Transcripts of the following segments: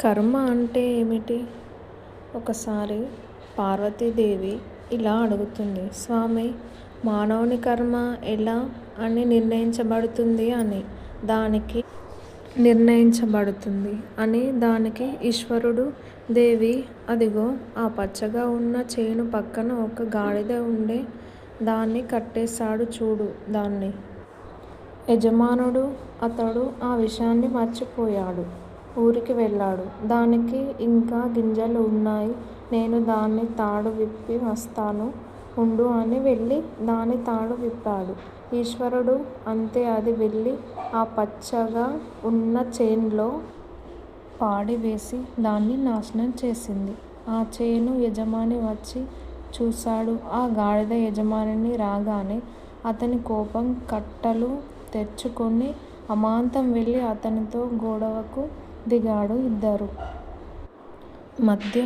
కర్మ అంటే ఏమిటి? ఒకసారి పార్వతీదేవి ఇలా అడుగుతుంది. స్వామి, మానవుని కర్మ ఎలా అని నిర్ణయించబడుతుంది దానికి ఈశ్వరుడు, దేవి అదిగో ఆ పచ్చగా ఉన్న చేను పక్కన ఒక గాడిద ఉండే, దాన్ని కట్టేశాడు చూడు దాన్ని. యజమానుడు అతడు ఆ విషయాన్ని మర్చిపోయాడు. ఊరికి వెళ్ళాడు. దానికి ఇంకా గింజలు ఉన్నాయి. నేను దాని తాడు విప్పి వస్తాను ఉండు అని వెళ్ళి దాని తాడు విప్పాడు ఈశ్వరుడు. అంతే, అది వెళ్ళి ఆ పచ్చగా ఉన్న చేన్లో పాడి వేసి దాన్ని నాశనం చేసింది. ఆ చేను యజమాని వచ్చి చూశాడు. ఆ గాడిద యజమాని రాగానే అతని కోపం కట్టలు తెచ్చుకొని అమాంతం వెళ్ళి అతనితో గొడవకు దిగాడు. ఇద్దరు మధ్య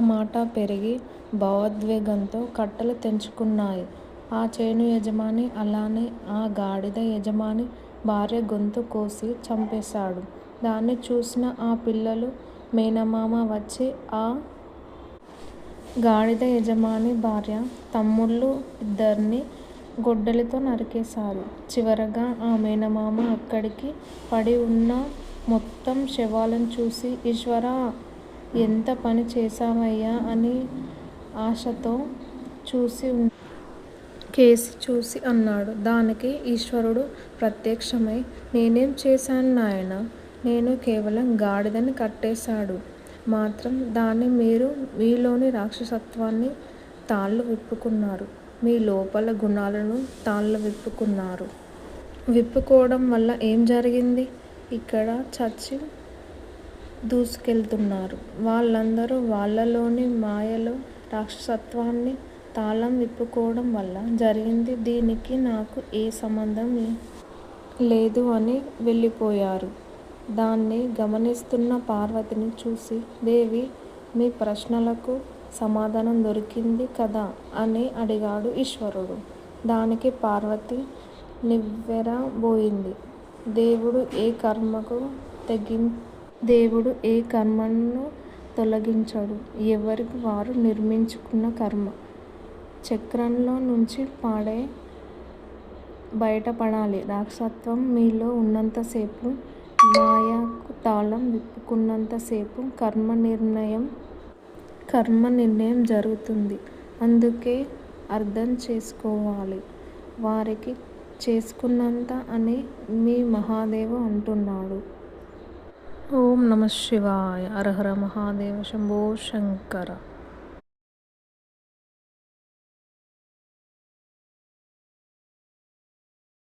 మాట పెరిగి భావోద్వేగంతో కట్టలు తెంచుకున్నాయి. ఆ చేను యజమాని అలానే ఆ గాడిద యజమాని భార్య గొంతు కోసి చంపేశాడు. దాన్ని చూసిన ఆ పిల్లలు మేనమామ వచ్చి ఆ గాడిద యజమాని భార్య తమ్ముళ్ళు ఇద్దరిని గొడ్డలితో నరికేశారు. చివరగా ఆ మేనమామ అక్కడికి పడి ఉన్న మొత్తం శవాలను చూసి, ఈశ్వరా, ఎంత పని చేశావయ్యా అని ఆశతో కేసి చూసి అన్నాడు. దానికి ఈశ్వరుడు ప్రత్యక్షమై, నేనేం చేశాను నాయనా, నేను కేవలం గాడిదని కట్టేశాడు మాత్రం. దాన్ని మీరు మీలోని రాక్షసత్వాన్ని తాళ్ళు విప్పుకున్నారు. మీ లోపల గుణాలను తాళ్ళు విప్పుకోవడం వల్ల ఏం జరిగింది? ఇక్కడ చచ్చి దూసుకెళ్తున్నారు వాళ్ళందరూ. వాళ్ళలోని మాయలో రాక్షసత్వాన్ని తాళం విప్పుకోవడం వల్ల జరిగింది. దీనికి నాకు ఏ సంబంధం లేదు అని వెళ్ళిపోయారు. దాన్ని గమనిస్తున్న పార్వతిని చూసి, దేవి, మీ ప్రశ్నలకు సమాధానం దొరికింది కదా అని అడిగాడు ఈశ్వరుడు. దానికి పార్వతి నివ్వెరబోయింది. దేవుడు ఏ కర్మను తొలగించడు. ఎవరికి వారు నిర్మించుకున్న కర్మ చక్రంలో నుంచి బయటపడాలి. రాక్షసత్వం మీలో ఉన్నంతసేపు, మాయకు తాళం విప్పుకున్నంతసేపు కర్మ నిర్ణయం జరుగుతుంది. అందుకే అర్థం చేసుకోవాలి. వారికి చేసుకున్నంత అని మీ మహాదేవ అంటున్నాడు. ఓం నమః శివాయ. హర హర మహాదేవ. శంభో శంకర.